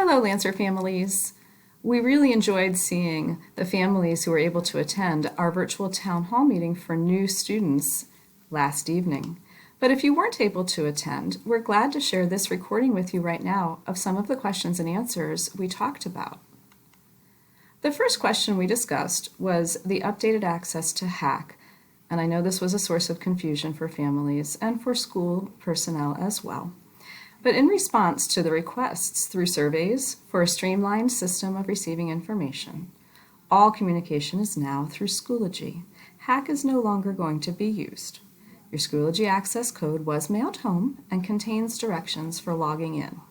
Hello, Lancer families. We really enjoyed seeing the families who were able to attend our virtual town hall meeting for new students last evening. But if you weren't able to attend, we're glad to share this recording with you right now of some of the questions and answers we talked about. The first question we discussed was the updated access to HACC, and I know this was a source of confusion for families and for school personnel as well. But in response to the requests through surveys for a streamlined system of receiving information, all communication is now through Schoology. HACC is no longer going to be used. Your Schoology access code was mailed home and contains directions for logging in.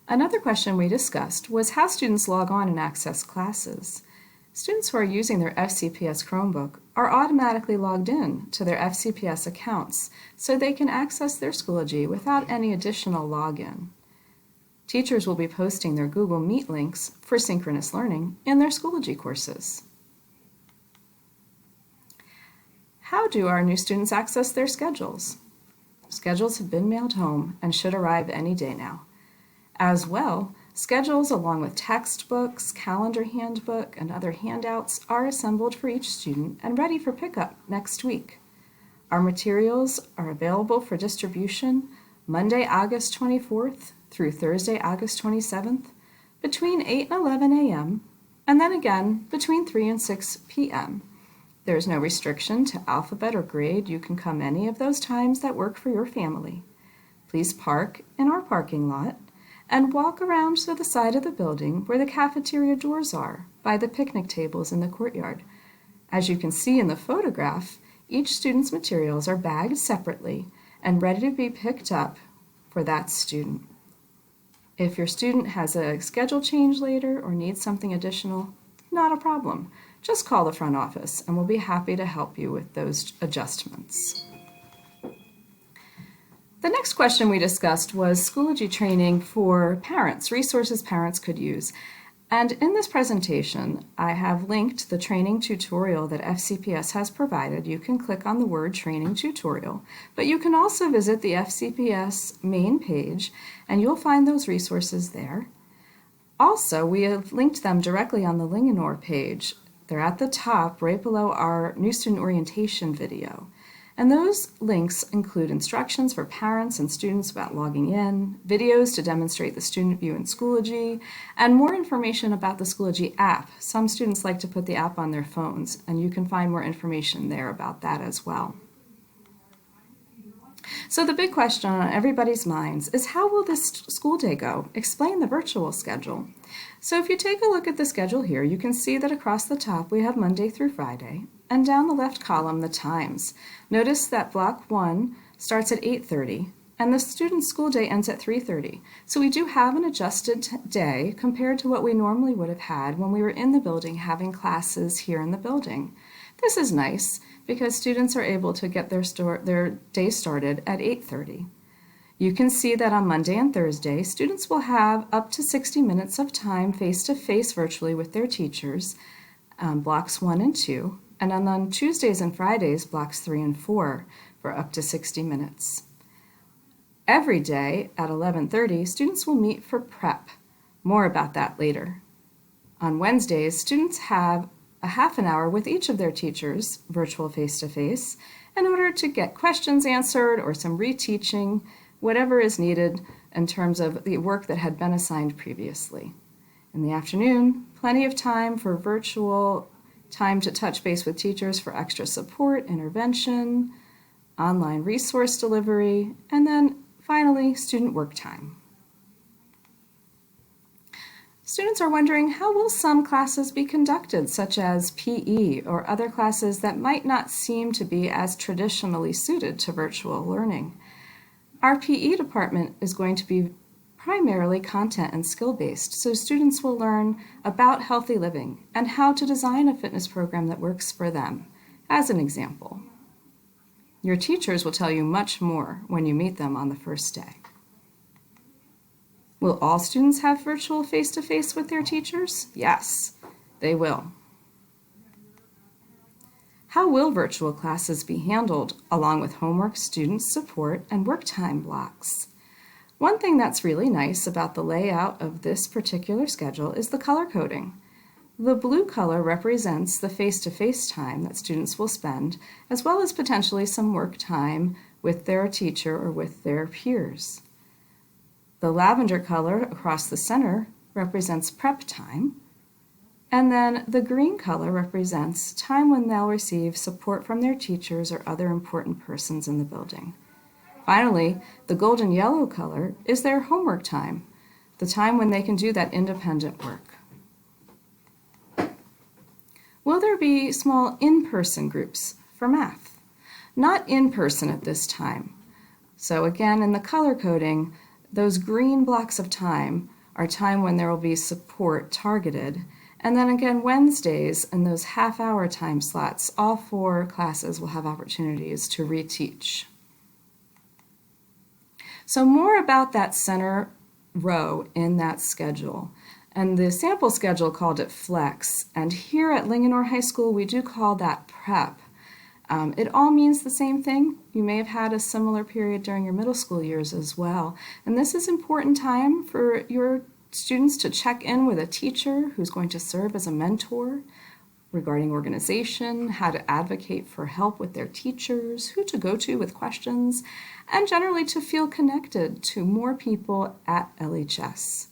Another question we discussed was how students log on and access classes. Students who are using their FCPS Chromebook are automatically logged in to their FCPS accounts so they can access their Schoology without any additional login. Teachers will be posting their Google Meet links for synchronous learning in their Schoology courses. How do our new students access their schedules? Schedules have been mailed home and should arrive any day now. As well, schedules along with textbooks, calendar handbook, and other handouts are assembled for each student and ready for pickup next week. Our materials are available for distribution Monday, August 24th through Thursday, August 27th between 8 and 11 a.m. and then again between 3 and 6 p.m. There is no restriction to alphabet or grade. You can come any of those times that work for your family. Please park in our parking lot and walk around to the side of the building where the cafeteria doors are, by the picnic tables in the courtyard. As you can see in the photograph, each student's materials are bagged separately and ready to be picked up for that student. If your student has a schedule change later or needs something additional, not a problem. Just call the front office and we'll be happy to help you with those adjustments. The next question we discussed was Schoology training for parents, resources parents could use. And in this presentation, I have linked the training tutorial that FCPS has provided. You can click on the word training tutorial, but you can also visit the FCPS main page and you'll find those resources there. Also, we have linked them directly on the Linganore page. They're at the top right below our new student orientation video. And those links include instructions for parents and students about logging in, videos to demonstrate the student view in Schoology, and more information about the Schoology app. Some students like to put the app on their phones, and you can find more information there about that as well. So the big question on everybody's minds is, how will this school day go? Explain the virtual schedule. So if you take a look at the schedule here, you can see that across the top we have Monday through Friday, and down the left column the times. Notice that block 1 starts at 8:30 and the student school day ends at 3:30. So we do have an adjusted day compared to what we normally would have had when we were in the building having classes here in the building. This is nice because students are able to get their day started at 8:30. You can see that on Monday and Thursday, students will have up to 60 minutes of time face-to-face virtually with their teachers, blocks 1 and 2, and then on Tuesdays and Fridays, blocks 3 and 4, for up to 60 minutes. Every day at 11:30, students will meet for prep. More about that later. On Wednesdays, students have a half an hour with each of their teachers, virtual face-to-face, in order to get questions answered or some reteaching, whatever is needed in terms of the work that had been assigned previously. In the afternoon, plenty of time for virtual time to touch base with teachers for extra support, intervention, online resource delivery, and then finally, student work time. Students are wondering, how will some classes be conducted, such as PE or other classes that might not seem to be as traditionally suited to virtual learning? Our PE department is going to be primarily content and skill-based, so students will learn about healthy living and how to design a fitness program that works for them, as an example. Your teachers will tell you much more when you meet them on the first day. Will all students have virtual face-to-face with their teachers? Yes, they will. How will virtual classes be handled along with homework, student support, and work time blocks? One thing that's really nice about the layout of this particular schedule is the color coding. The blue color represents the face-to-face time that students will spend, as well as potentially some work time with their teacher or with their peers. The lavender color across the center represents prep time, and then the green color represents time when they'll receive support from their teachers or other important persons in the building. Finally, the golden yellow color is their homework time, the time when they can do that independent work. Will there be small in-person groups for math? Not in person at this time. So again, in the color coding, those green blocks of time are time when there will be support targeted. And then again, Wednesdays and those half-hour time slots, all 4 classes will have opportunities to reteach. So more about that center row in that schedule. And the sample schedule called it Flex. And here at Linganore High School, we do call that Prep. It all means the same thing. You may have had a similar period during your middle school years as well. And this is important time for your students to check in with a teacher who's going to serve as a mentor regarding organization, how to advocate for help with their teachers, who to go to with questions, and generally to feel connected to more people at LHS.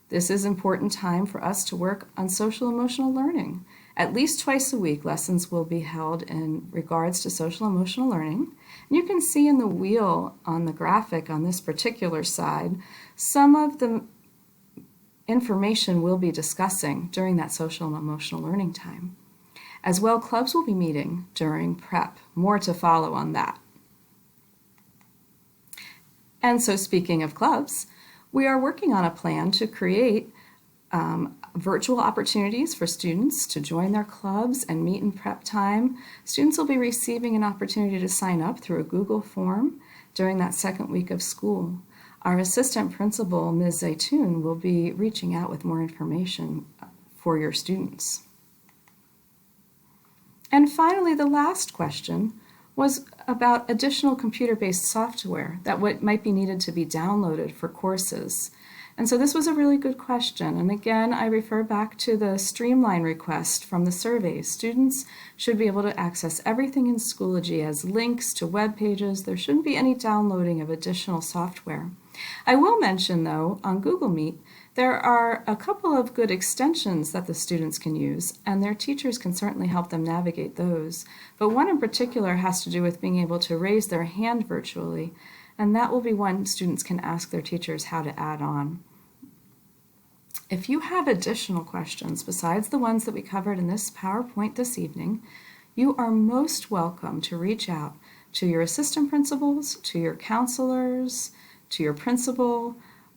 This is an important time for us to work on social emotional learning. At least twice a week, lessons will be held in regards to social emotional learning. And you can see in the wheel on the graphic on this particular side, some of the information we'll be discussing during that social and emotional learning time. As well, clubs will be meeting during prep. More to follow on that. And so speaking of clubs, we are working on a plan to create virtual opportunities for students to join their clubs and meet in prep time. Students will be receiving an opportunity to sign up through a Google form during that second week of school. Our assistant principal, Ms. Zaytoun, will be reaching out with more information for your students. And finally, the last question was about additional computer-based software that might be needed to be downloaded for courses. And so this was a really good question. And again, I refer back to the streamline request from the survey. Students should be able to access everything in Schoology as links to web pages. There shouldn't be any downloading of additional software. I will mention, though, on Google Meet, there are a couple of good extensions that the students can use, and their teachers can certainly help them navigate those. But one in particular has to do with being able to raise their hand virtually, and that will be one students can ask their teachers how to add on. If you have additional questions besides the ones that we covered in this PowerPoint this evening, you are most welcome to reach out to your assistant principals, to your counselors, to your principal,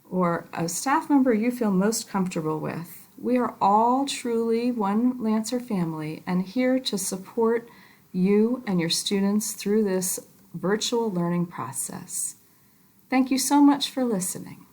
or a staff member you feel most comfortable with. We are all truly one Lancer family and here to support you and your students through this virtual learning process. Thank you so much for listening.